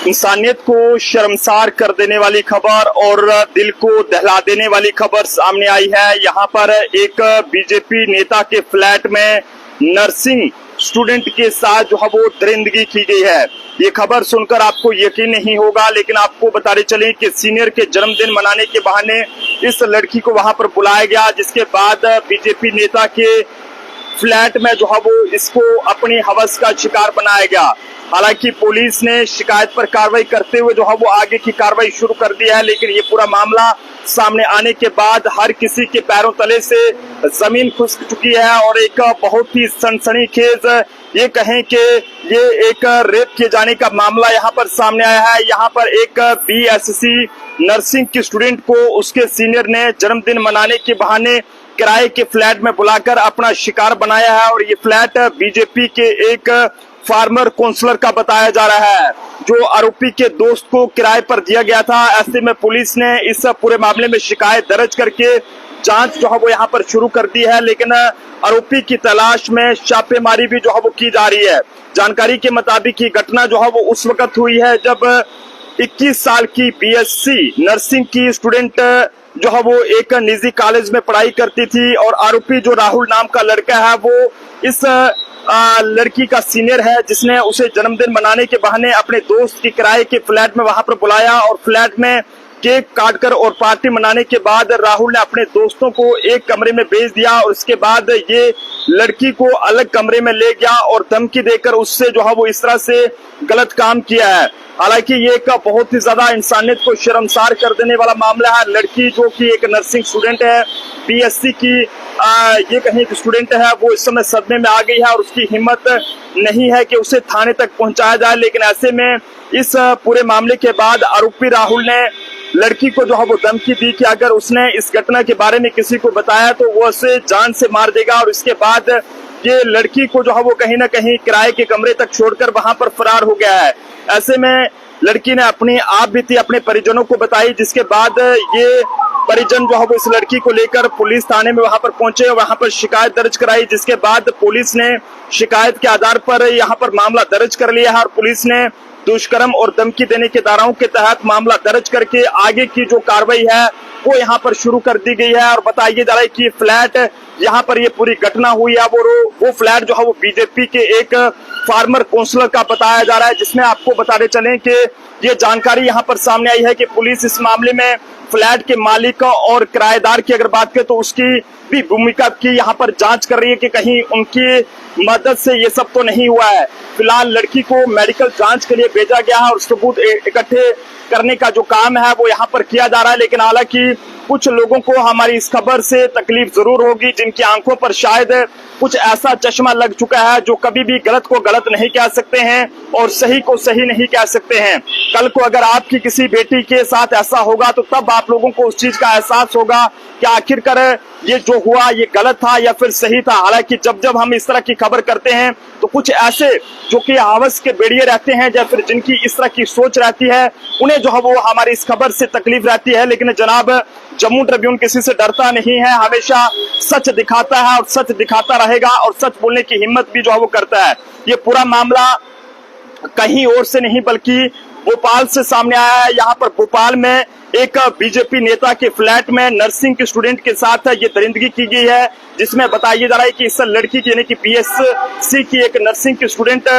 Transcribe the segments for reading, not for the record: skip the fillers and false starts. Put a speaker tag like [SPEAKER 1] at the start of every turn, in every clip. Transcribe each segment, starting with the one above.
[SPEAKER 1] इंसानियत को शर्मसार कर देने वाली खबर और दिल को दहला देने वाली खबर सामने आई है। यहाँ पर एक बीजेपी नेता के फ्लैट में नर्सिंग स्टूडेंट के साथ जो है वो दरिंदगी की गई है। ये खबर सुनकर आपको यकीन नहीं होगा, लेकिन आपको बताते चलें कि सीनियर के जन्मदिन मनाने के बहाने इस लड़की को वहां पर बुलाया गया, जिसके बाद बीजेपी नेता के फ्लैट में जो है वो इसको अपनी हवस का शिकार बनाया गया। हालांकि पुलिस ने शिकायत पर कार्रवाई करते हुए जो है वो आगे की कार्रवाई शुरू कर दी है, लेकिन ये पूरा मामला सामने आने के बाद हर किसी के पैरों तले से जमीन खिसक चुकी है और एक बहुत ही सनसनीखेज ये कहें कि ये एक रेप किए जाने का मामला यहाँ पर सामने आया है। यहाँ पर एक बीएससी नर्सिंग की स्टूडेंट को उसके सीनियर ने जन्मदिन मनाने के बहाने किराए के फ्लैट में बुलाकर अपना शिकार बनाया है और ये फ्लैट बीजेपी के एक फार्मर काउंसलर का बताया जा रहा है, जो आरोपी के दोस्त को किराए पर दिया गया था। ऐसे में पुलिस ने इस पूरे मामले में शिकायत दर्ज करके जांच जो है वो यहाँ पर शुरू कर दी है, लेकिन आरोपी की तलाश में छापेमारी भी जो है वो की जा रही है। जानकारी के मुताबिक ये घटना जो है वो उस वक्त हुई है जब 21 साल की बीएससी नर्सिंग की स्टूडेंट जो है वो एक निजी कॉलेज में पढ़ाई करती थी और आरोपी जो राहुल नाम का लड़का है वो इस लड़की का सीनियर है, जिसने उसे जन्मदिन मनाने के बहाने अपने दोस्त की किराए के फ्लैट में वहां पर बुलाया और फ्लैट में केक काटकर और पार्टी मनाने के बाद राहुल ने अपने दोस्तों को एक कमरे में भेज दिया और उसके बाद ये लड़की को अलग कमरे में ले गया और धमकी देकर उससे जो है वो इस तरह से गलत काम किया है। हालांकि ये एक बहुत ही ज्यादा इंसानियत को शर्मसार कर देने वाला मामला है। लड़की जो कि एक नर्सिंग स्टूडेंट है, बीएससी की ये कहीं एक स्टूडेंट है, वो इस समय सदमे में आ गई है और उसकी हिम्मत नहीं है कि उसे थाने तक पहुंचाया जाए। लेकिन ऐसे में इस पूरे मामले के बाद आरोपी राहुल ने लड़की को जो है वो धमकी दी कि अगर उसने इस घटना के बारे में किसी को बताया तो वो उसे जान से मार देगा और इसके बाद ये लड़की को जो है वो कहीं ना कहीं किराए के कमरे तक छोड़कर वहां पर फरार हो गया है। ऐसे में लड़की ने अपनी आप बीती अपने परिजनों को बताई, जिसके बाद ये परिजन जो है वो इस लड़की को लेकर पुलिस थाने में वहां पर पहुंचे और वहां पर शिकायत दर्ज कराई, जिसके बाद पुलिस ने शिकायत के आधार पर यहाँ पर मामला दर्ज कर लिया है और पुलिस ने दुष्कर्म और धमकी देने के धाराओं के तहत मामला दर्ज करके आगे की जो कार्रवाई है वो यहाँ पर शुरू कर दी गई है। और बताइए जा रहा है कि फ्लैट यहाँ पर ये पूरी घटना हुई है वो फ्लैट जो है वो बीजेपी के एक फार्मर काउंसलर का बताया जा रहा है, जिसमें आपको बताते चलें कि ये जानकारी यहाँ पर सामने आई है कि पुलिस इस मामले में फ्लैट के मालिक और किराएदार की अगर बात करें तो उसकी भी भूमिका की यहाँ पर जांच कर रही है कि कहीं उनकी मदद से ये सब तो नहीं हुआ है। फिलहाल लड़की को मेडिकल जांच के लिए भेजा गया है और सबूत इकट्ठे करने का जो काम है वो यहाँ पर किया जा रहा है। लेकिन हालांकि कुछ लोगों को हमारी इस खबर से तकलीफ जरूर होगी, जिनकी आंखों पर शायद कुछ ऐसा चश्मा लग चुका है जो कभी भी गलत को गलत नहीं कह सकते हैं और सही को सही नहीं कह सकते हैं। कल को अगर आपकी किसी बेटी के साथ ऐसा होगा तो तब आप लोगों को उस चीज का एहसास होगा कि आखिरकार ये जो हुआ ये गलत था या फिर सही था। हालांकि जब हम इस तरह की खबर करते हैं तो कुछ ऐसे जो कि हवस के बेड़िए रहते हैं या फिर जिनकी इस तरह की सोच रहती है, उन्हें जो है वो हमारी इस खबर से तकलीफ रहती है। लेकिन जनाब जम्मू ट्रिब्यून किसी से डरता नहीं है, हमेशा सच दिखाता है और सच दिखाता रहेगा और सच बोलने की हिम्मत भी जो है वो करता है। ये पूरा मामला कहीं और से नहीं बल्कि भोपाल से सामने आया है। यहाँ पर भोपाल में एक बीजेपी नेता के फ्लैट में नर्सिंग के स्टूडेंट के साथ ये दरिंदगी की गई है, जिसमें बताया जा रहा है कि इस लड़की की यानी कि बीएससी की एक नर्सिंग की स्टूडेंट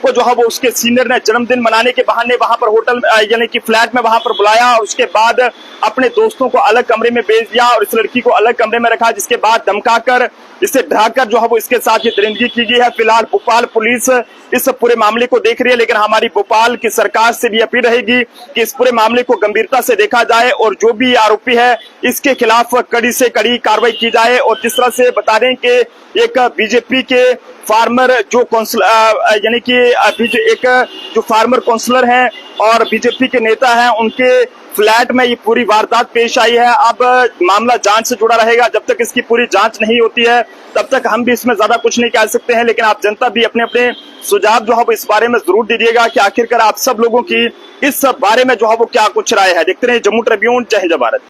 [SPEAKER 1] को जो है वो उसके सीनियर ने जन्मदिन मनाने के बहाने वहां पर होटल यानी कि फ्लैट में वहां पर बुलाया और उसके बाद अपने दोस्तों को अलग कमरे में भेज दिया और इस लड़की को अलग कमरे में रखा, जिसके बाद धमकाकर इसे डराकर जो है वो इसके साथ ये दरिंदगी की गई है। फिलहाल भोपाल पुलिस इस पूरे मामले को देख रही है, लेकिन हमारी भोपाल की सरकार से भी अपील रहेगी कि इस पूरे मामले को गंभीरता से देखा जाए और जो भी आरोपी है इसके खिलाफ कड़ी से कड़ी कार्रवाई की जाए। और जिस तरह से बता दें कि एक बीजेपी के फार्मर जो काउंसलर यानी कि एक जो फार्मर काउंसलर हैं और बीजेपी के नेता हैं, उनके फ्लैट में ये पूरी वारदात पेश आई है। अब मामला जांच से जुड़ा रहेगा, जब तक इसकी पूरी जांच नहीं होती है तब तक हम भी इसमें ज्यादा कुछ नहीं कह सकते हैं। लेकिन आप जनता भी अपने अपने सुझाव जो है वो इस बारे में जरूर दीजिएगा कि आखिरकार आप सब लोगों की इस बारे में जो है वो क्या कुछ राय है। देखते रहिए जम्मू ट्रिब्यून। जय हिंद, जय भारत।